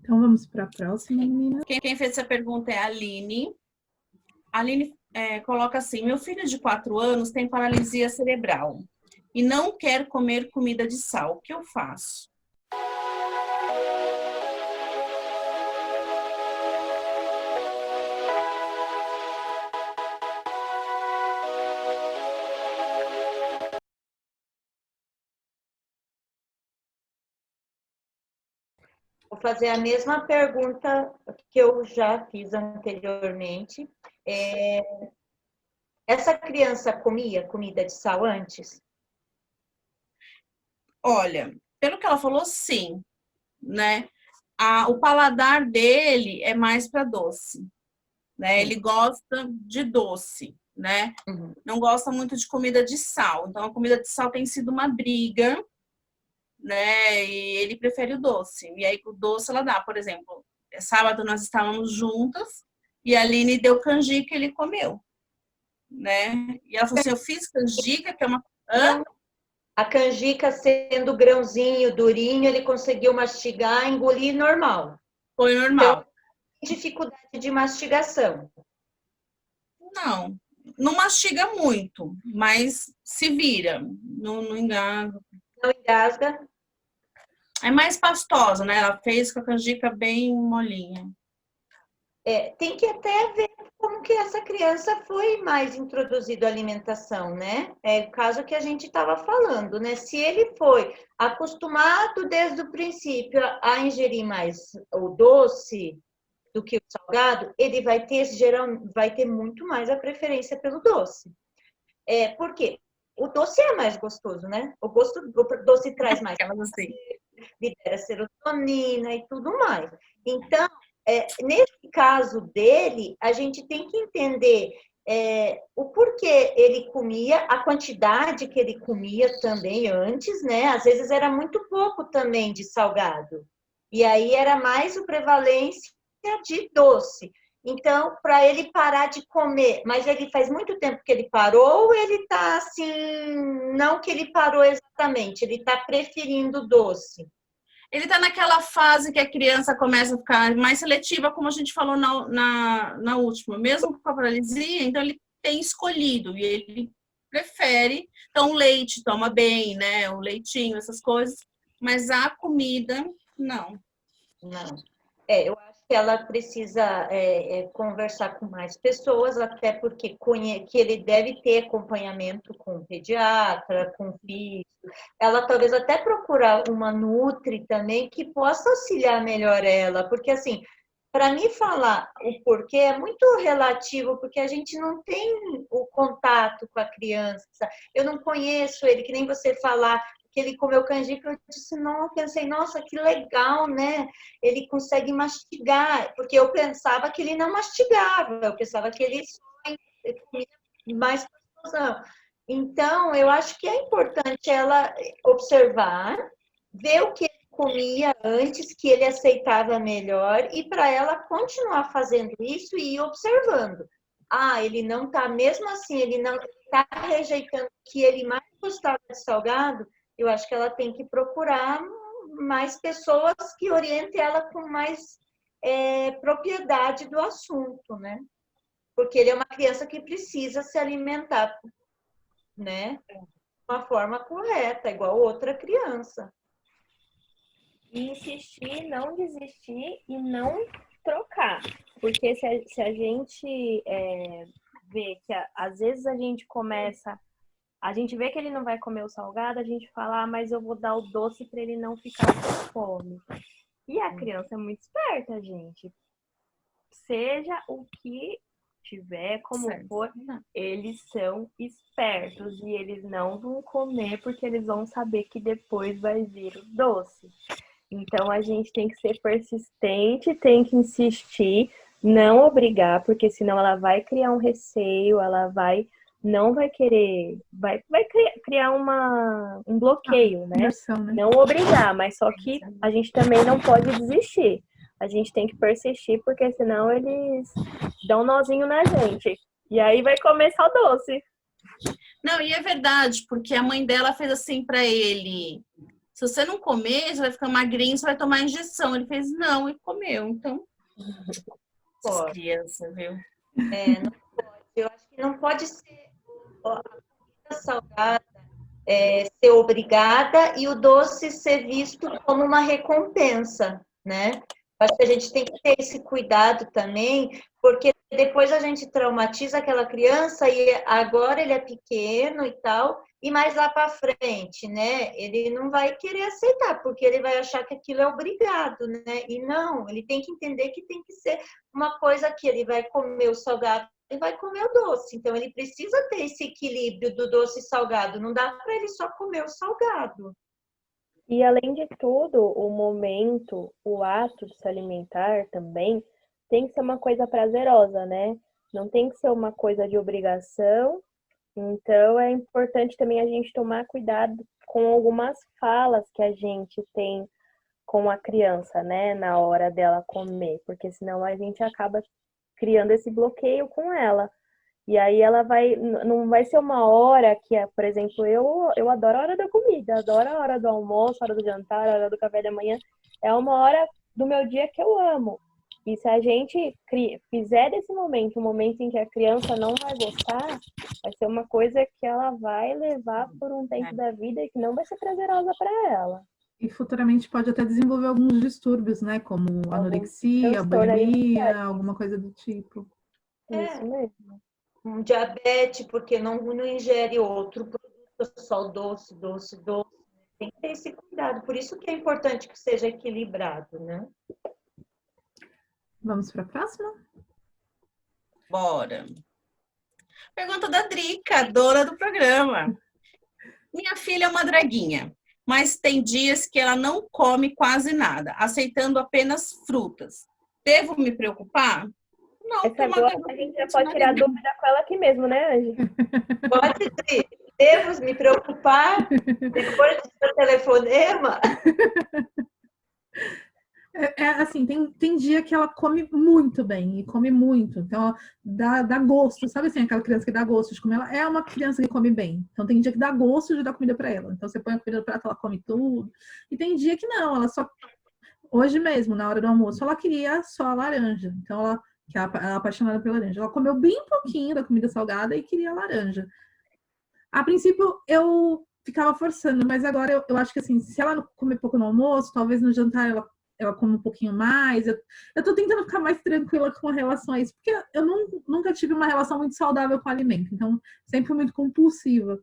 Então vamos para a próxima, menina. Quem fez essa pergunta é a Aline. A Aline coloca assim: meu filho de 4 anos tem paralisia cerebral e não quer comer comida de sal. O que eu faço? Vou fazer a mesma pergunta que eu já fiz anteriormente. Essa criança comia comida de sal antes? Olha, pelo que ela falou, sim, né? O paladar dele é mais para doce, né? Ele gosta de doce, né? Uhum. Não gosta muito de comida de sal. Então, a comida de sal tem sido uma briga, né? E ele prefere o doce. E aí, o doce ela dá, por exemplo, sábado nós estávamos juntas e a Aline deu canjica e ele comeu, né? E ela falou assim: eu fiz canjica, que é uma. Hã? A canjica sendo grãozinho, durinho, ele conseguiu mastigar, engolir normal. Foi normal. Então, dificuldade de mastigação. Não mastiga muito, mas se vira, não engasga. Não engasga. É mais pastosa, né? Ela fez com a canjica bem molinha. Tem que até ver como que essa criança foi mais introduzido à alimentação, né? É o caso que a gente estava falando, né? Se ele foi acostumado desde o princípio a ingerir mais o doce do que o salgado, ele vai ter muito mais a preferência pelo doce. Por quê? O doce é mais gostoso, né? O doce traz mais Assim. libera serotonina e tudo mais. Então, nesse caso dele, a gente tem que entender o porquê ele comia, a quantidade que ele comia também antes, né? Às vezes era muito pouco também de salgado. E aí era mais a prevalência de doce. Então, para ele parar de comer, mas ele faz muito tempo que ele parou ou ele está assim, não que ele parou exatamente, ele está preferindo doce? Ele está naquela fase que a criança começa a ficar mais seletiva, como a gente falou na última. Mesmo com a paralisia, então ele tem escolhido e ele prefere. Então, o leite toma bem, né? O leitinho, essas coisas. Mas a comida, não. Não. Eu acho que ela precisa conversar com mais pessoas, até porque que ele deve ter acompanhamento com o pediatra, com o físico. Ela talvez até procurar uma nutri também que possa auxiliar melhor ela, porque assim, para mim falar o porquê é muito relativo, porque a gente não tem o contato com a criança. Eu não conheço ele, que nem você falar que ele comeu canjica, eu disse, não, pensei, nossa, que legal, né? Ele consegue mastigar, porque eu pensava que ele não mastigava, eu pensava que ele só comia mais explosão. Então, eu acho que é importante ela observar, ver o que ele comia antes, que ele aceitava melhor, e para ela continuar fazendo isso e ir observando. Ele não está, mesmo assim, ele não está rejeitando o que ele mais gostava de salgado. Eu acho que ela tem que procurar mais pessoas que orientem ela com mais propriedade do assunto, né? Porque ele é uma criança que precisa se alimentar, né? De uma forma correta, igual outra criança. E insistir, não desistir e não trocar. Porque se a gente vê que às vezes a gente começa... A gente vê que ele não vai comer o salgado, a gente fala, mas eu vou dar o doce para ele não ficar com fome. E a criança é muito esperta, gente. Seja o que tiver, como for, eles são espertos e eles não vão comer porque eles vão saber que depois vai vir o doce. Então a gente tem que ser persistente, tem que insistir, não obrigar, porque senão ela vai criar um receio, ela não vai querer, vai criar um bloqueio, né? Não obrigar, mas só que a gente também não pode desistir. A gente tem que persistir, porque senão eles dão um nozinho na gente. E aí vai comer só doce. Não, e é verdade, porque a mãe dela fez assim para ele Se você não comer, você vai ficar magrinho, você vai tomar injeção. Ele fez não e comeu. Então, essas Pode. crianças, viu? Não pode. Eu acho que não pode ser a comida salgada ser obrigada e o doce ser visto como uma recompensa, né? Acho que a gente tem que ter esse cuidado também, porque depois a gente traumatiza aquela criança e agora ele é pequeno e tal, e mais lá para frente, né? Ele não vai querer aceitar, porque ele vai achar que aquilo é obrigado, né? E não, ele tem que entender que tem que ser uma coisa que ele vai comer o salgado e vai comer o doce. Então, ele precisa ter esse equilíbrio do doce e salgado. Não dá para ele só comer o salgado. E além de tudo, o momento, o ato de se alimentar também tem que ser uma coisa prazerosa, né? Não tem que ser uma coisa de obrigação. Então é importante também a gente tomar cuidado com algumas falas que a gente tem com a criança, né, na hora dela comer, porque senão a gente acaba criando esse bloqueio com ela. E aí ela não vai ser uma hora que, por exemplo, eu adoro a hora da comida, adoro a hora do almoço, a hora do jantar, a hora do café da manhã. É uma hora do meu dia que eu amo. E se a gente fizer desse momento um momento em que a criança não vai gostar, vai ser uma coisa que ela vai levar por um tempo da vida e que não vai ser prazerosa para ela. E futuramente pode até desenvolver alguns distúrbios, né? Como anorexia, bulimia, alguma coisa do tipo. Isso mesmo. Um diabetes, porque não ingere outro produto, só doce. Tem que ter esse cuidado. Por isso que é importante que seja equilibrado, né? Vamos para a próxima? Bora. Pergunta da Drica, dona do programa. Minha filha é uma draguinha, mas tem dias que ela não come quase nada, aceitando apenas frutas. Devo me preocupar? Não, essa agora a gente já pode tirar dúvida com ela aqui mesmo, né, Angie? Pode ser. Devo me preocupar depois do seu telefonema? Assim, tem dia que ela come muito bem, e come muito. Então, dá gosto. Sabe assim, aquela criança que dá gosto de comer? Ela é uma criança que come bem. Então, tem dia que dá gosto de dar comida para ela. Então, você põe a comida no prato, ela come tudo. E tem dia que não, ela só... Hoje mesmo, na hora do almoço, ela queria só a laranja. Então, ela é apaixonada pela laranja. Ela comeu bem pouquinho da comida salgada e queria a laranja. A princípio, eu ficava forçando, mas agora eu acho que assim, se ela não comer pouco no almoço, talvez no jantar ela come um pouquinho mais. Eu tô tentando ficar mais tranquila com relação a isso, porque eu nunca tive uma relação muito saudável com o alimento, então sempre fui muito compulsiva.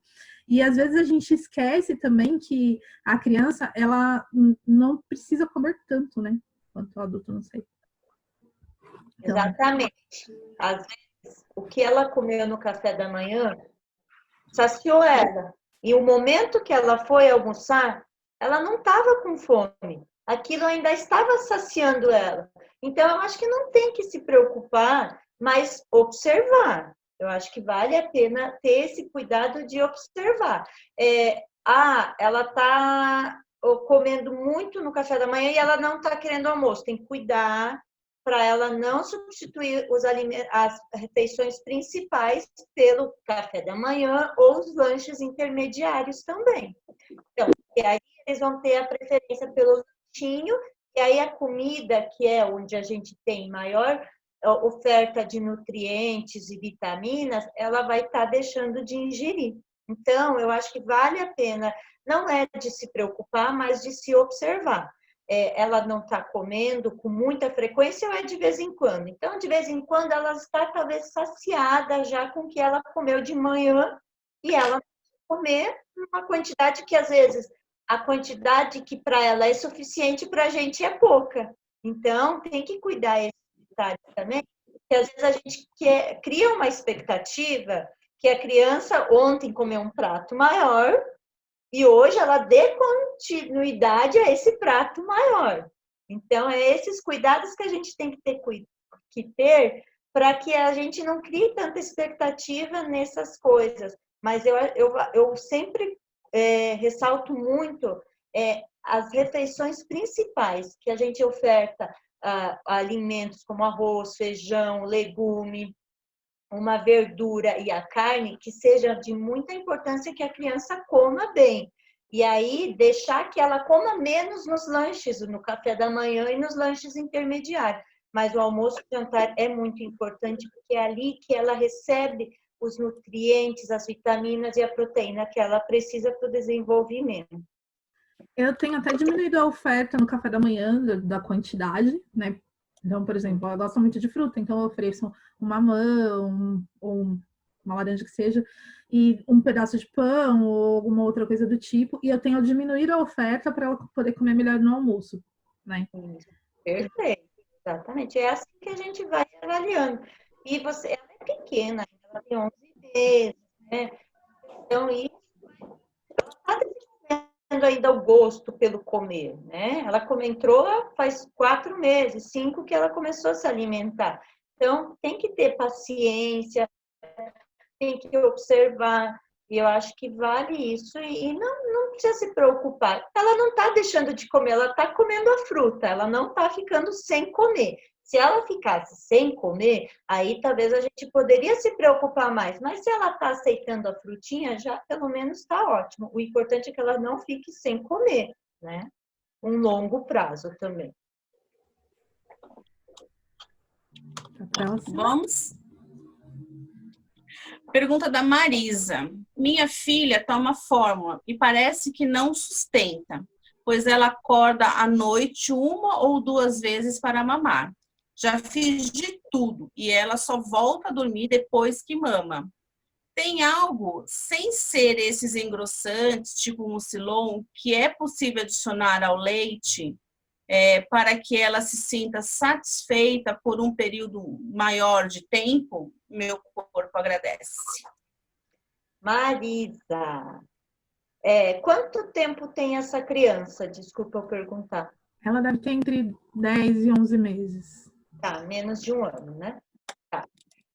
E às vezes a gente esquece também que a criança, ela não precisa comer tanto, né? Quanto o adulto, não sei. Então, exatamente. Às vezes, o que ela comeu no café da manhã saciou ela. E o momento que ela foi almoçar, ela não estava com fome. Aquilo ainda estava saciando ela. Então, eu acho que não tem que se preocupar, mas observar. Eu acho que vale a pena ter esse cuidado de observar. Ela está comendo muito no café da manhã e ela não está querendo almoço. Tem que cuidar para ela não substituir as refeições principais pelo café da manhã ou os lanches intermediários também. Então, e aí eles vão ter a preferência pelo lanchinho, e aí a comida, que é onde a gente tem maior oferta de nutrientes e vitaminas, ela vai estar deixando de ingerir. Então, eu acho que vale a pena, não é de se preocupar, mas de se observar. Ela não está comendo com muita frequência ou é de vez em quando? Então, de vez em quando, ela está talvez saciada já com o que ela comeu de manhã e ela comer uma quantidade que, às vezes, a quantidade que para ela é suficiente, para a gente é pouca. Então, tem que cuidar esse detalhe também, porque às vezes a gente cria uma expectativa que a criança ontem comeu um prato maior e hoje ela dê continuidade a esse prato maior. Então, esses cuidados que a gente tem que ter para que a gente não crie tanta expectativa nessas coisas. Mas eu sempre ressalto muito as refeições principais que a gente oferta, alimentos como arroz, feijão, legume, uma verdura e a carne, que seja de muita importância que a criança coma bem. E aí, deixar que ela coma menos nos lanches, no café da manhã e nos lanches intermediários. Mas o almoço e jantar é muito importante, porque é ali que ela recebe os nutrientes, as vitaminas e a proteína que ela precisa para o desenvolvimento. Eu tenho até diminuído a oferta no café da manhã, da quantidade, né? Então, por exemplo, ela gosta muito de fruta, então eu ofereço uma mamão, ou uma laranja que seja, e um pedaço de pão, ou alguma outra coisa do tipo, e eu tenho diminuído a oferta para ela poder comer melhor no almoço, né? Isso. Perfeito, exatamente. É assim que a gente vai avaliando. E você, ela é pequena, ela tem 11 meses, né? Então, isso está desenvolvendo ainda o gosto pelo comer, né? Ela entrou faz 4 meses, 5 que ela começou a se alimentar. Então, tem que ter paciência, tem que observar. E eu acho que vale isso. E não precisa se preocupar. Ela não está deixando de comer, ela está comendo a fruta, ela não está ficando sem comer. Se ela ficasse sem comer, aí talvez a gente poderia se preocupar mais. Mas se ela está aceitando a frutinha, já pelo menos está ótimo. O importante é que ela não fique sem comer, né? Um longo prazo também. Vamos? Pergunta da Marisa. Minha filha toma fórmula e parece que não sustenta, pois ela acorda à noite 1 ou 2 vezes para mamar. Já fiz de tudo e ela só volta a dormir depois que mama. Tem algo, sem ser esses engrossantes, tipo mucilon, que é possível adicionar ao leite para que ela se sinta satisfeita por um período maior de tempo? Meu corpo agradece. Marisa, quanto tempo tem essa criança? Desculpa eu perguntar. Ela deve ter entre 10 e 11 meses. Tá, menos de 1 ano, né? Tá.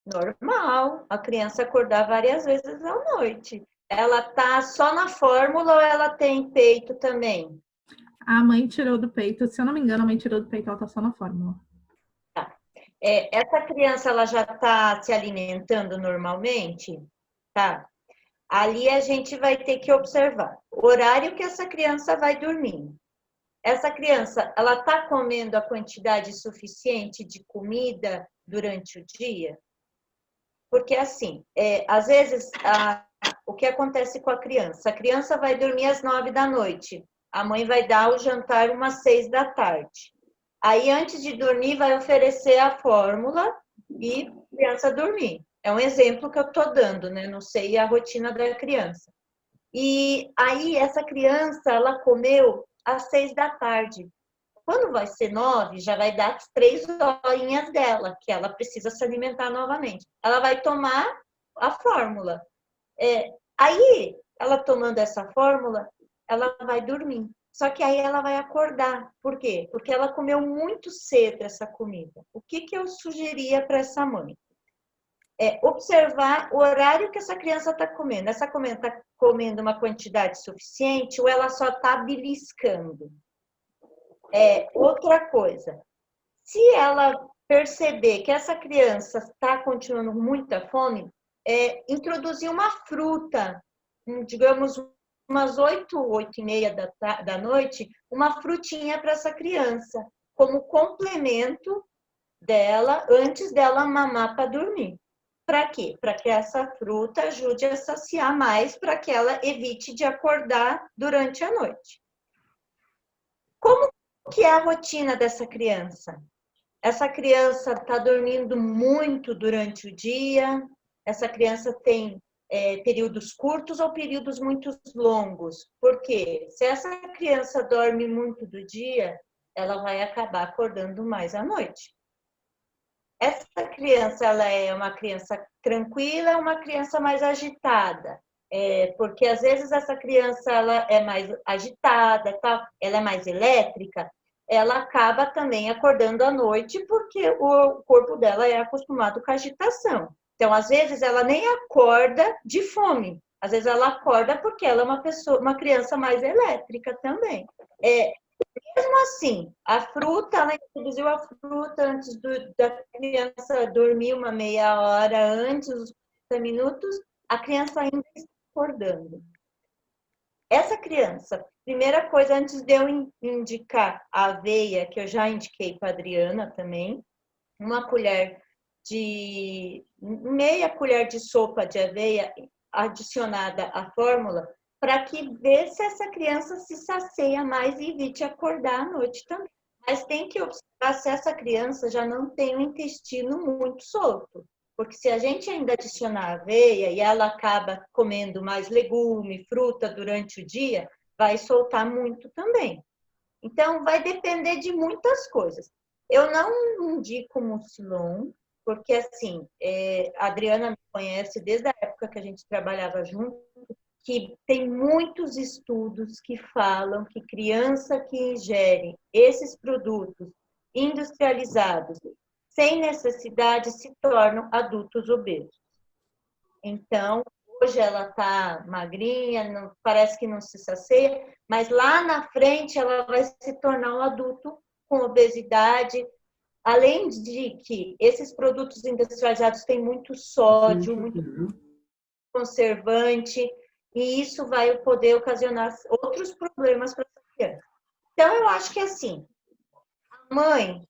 Normal, a criança acordar várias vezes à noite. Ela tá só na fórmula ou ela tem peito também? A mãe tirou do peito, se eu não me engano, a mãe tirou do peito, ela tá só na fórmula. Tá. Essa criança, ela já tá se alimentando normalmente? Tá. Ali a gente vai ter que observar o horário que essa criança vai dormir. Essa criança, ela tá comendo a quantidade suficiente de comida durante o dia? Porque, assim, às vezes, o que acontece com a criança? A criança vai dormir às 9 da noite. A mãe vai dar o jantar umas 6 da tarde. Aí, antes de dormir, vai oferecer a fórmula e a criança dormir. É um exemplo que eu estou dando, né? Não sei a rotina da criança. E aí, essa criança, ela comeu às 6 da tarde. Quando vai ser 9, já vai dar as 3 horinhas dela, que ela precisa se alimentar novamente. Ela vai tomar a fórmula. Aí, ela tomando essa fórmula, ela vai dormir. Só que aí ela vai acordar. Por quê? Porque ela comeu muito cedo essa comida. O que eu sugeria para essa mãe? Observar o horário que essa criança está comendo. Essa criança está comendo uma quantidade suficiente ou ela só está beliscando? Outra coisa, se ela perceber que essa criança está continuando com muita fome, introduzir uma fruta, digamos, umas 8h30 da noite, uma frutinha para essa criança, como complemento dela, antes dela mamar para dormir. Para quê? Para que essa fruta ajude a saciar mais, para que ela evite de acordar durante a noite. Como que é a rotina dessa criança? Essa criança está dormindo muito durante o dia? Essa criança tem períodos curtos ou períodos muito longos? Porque se essa criança dorme muito do dia, ela vai acabar acordando mais à noite. Essa criança, ela é uma criança tranquila, uma criança mais agitada? Porque às vezes essa criança ela é mais agitada, tá? Ela é mais elétrica, ela acaba também acordando à noite porque o corpo dela é acostumado com a agitação. Então, às vezes, ela nem acorda de fome. Às vezes, ela acorda porque ela é uma criança mais elétrica também. Mesmo assim, a fruta, ela introduziu a fruta antes da criança dormir uma meia hora antes, uns 30 minutos, a criança ainda está acordando. essa criança, primeira coisa, antes de eu indicar a aveia, que eu já indiquei para a Adriana também, meia colher de sopa de aveia adicionada à fórmula, para que ver se essa criança se sacia mais e evite acordar à noite também. Mas tem que observar se essa criança já não tem o intestino muito solto. Porque se a gente ainda adicionar aveia e ela acaba comendo mais legume, fruta durante o dia, vai soltar muito também. Então, vai depender de muitas coisas. Eu não indico Mucilon, porque assim, a Adriana me conhece desde a época que a gente trabalhava junto, que tem muitos estudos que falam que criança que ingere esses produtos industrializados sem necessidade se tornam adultos obesos. Então, hoje ela está magrinha, parece que não se sacia, mas lá na frente ela vai se tornar um adulto com obesidade. Além de que esses produtos industrializados têm muito sódio, muito conservante, e isso vai poder ocasionar outros problemas para essa criança. Então, eu acho que assim, mãe,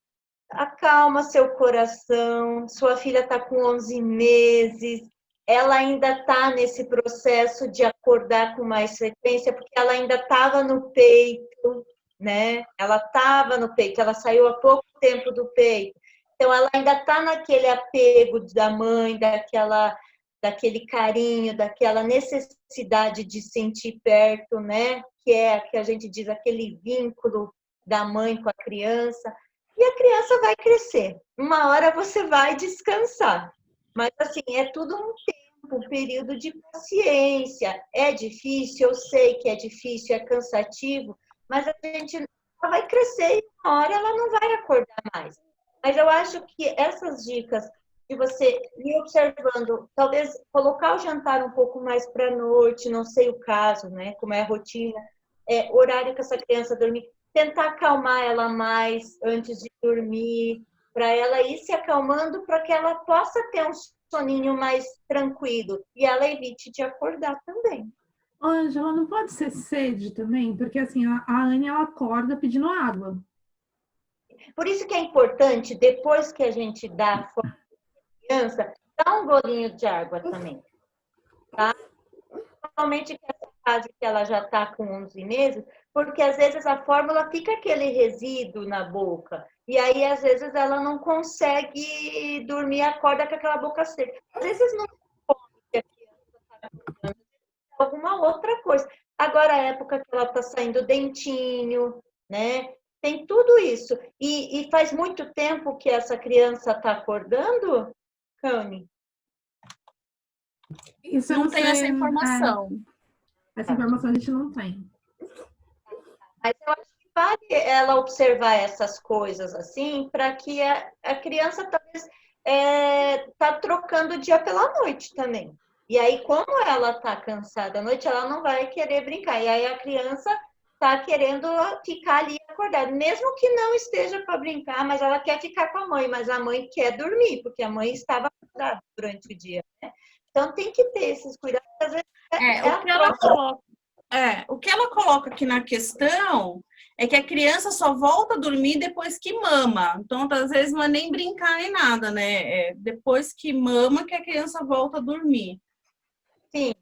acalma seu coração, sua filha está com 11 meses, ela ainda está nesse processo de acordar com mais frequência, porque ela ainda estava no peito, né? Ela estava no peito, ela saiu há pouco tempo do peito. Então, ela ainda está naquele apego da mãe, daquele carinho, daquela necessidade de sentir perto, né? Que é que a gente diz aquele vínculo da mãe com a criança. E a criança vai crescer. Uma hora você vai descansar. Mas, assim, é tudo um tempo, um período de paciência. É difícil, eu sei que é difícil, é cansativo, mas a gente vai crescer e uma hora ela não vai acordar mais. Mas eu acho que essas dicas de você ir observando, talvez colocar o jantar um pouco mais para a noite, não sei o caso, né? Como é a rotina, horário que essa criança dormir, tentar acalmar ela mais antes de dormir, para ela ir se acalmando, para que ela possa ter um soninho mais tranquilo e ela evite de acordar também. Ângela, não pode ser sede também? Porque assim, a Anne, ela acorda pedindo água. Por isso que é importante, depois que a gente dá a fórmula para criança, dar um golinho de água também. Tá? Principalmente nessa fase que ela já está com 11 meses, porque às vezes a fórmula fica aquele resíduo na boca. E aí, às vezes, ela não consegue dormir, acorda com aquela boca seca. Às vezes não come que a criança está alguma outra coisa. Agora, a época que ela está saindo dentinho, né? Tem tudo isso. E faz muito tempo que essa criança está acordando, Cami? Isso Não tem essa informação. Essa informação a gente não tem. Mas eu acho que vale ela observar essas coisas assim, para que a criança talvez tá trocando o dia pela noite também. E aí, como ela está cansada à noite, ela não vai querer brincar. E aí a criança está querendo ficar ali acordada, mesmo que não esteja para brincar, mas ela quer ficar com a mãe, mas a mãe quer dormir, porque a mãe estava acordada durante o dia, né? Então tem que ter esses cuidados. Às vezes o que ela coloca aqui na questão é que a criança só volta a dormir depois que mama. Então, às vezes, não é nem brincar nem nada, né? É depois que mama que a criança volta a dormir. Sim,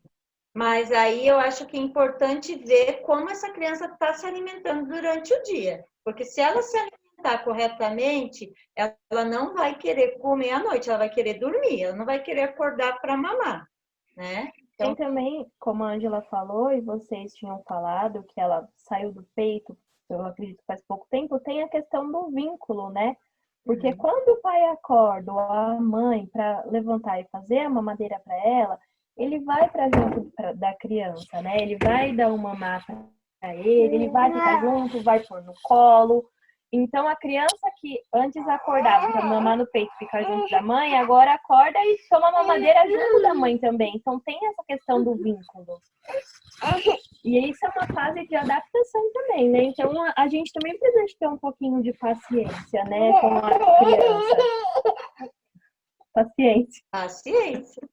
mas aí eu acho que é importante ver como essa criança está se alimentando durante o dia. Porque se ela se alimentar corretamente, ela não vai querer comer à noite, ela vai querer dormir, ela não vai querer acordar para mamar, né? Tem também, como a Ângela falou, e vocês tinham falado, que ela saiu do peito, eu acredito faz pouco tempo, tem a questão do vínculo, né? Porque quando o pai acorda, ou a mãe, para levantar e fazer a mamadeira para ela, ele vai para junto da criança, né? Ele vai dar uma mamar para ele vai ficar junto, vai pôr no colo. Então, a criança que antes acordava para mamar no peito e ficar junto da mãe, agora acorda e toma mamadeira junto da mãe também. Então, tem essa questão do vínculo. E isso é uma fase de adaptação também, né? Então, a gente também precisa ter um pouquinho de paciência, né? Com a criança. Paciência. Paciência.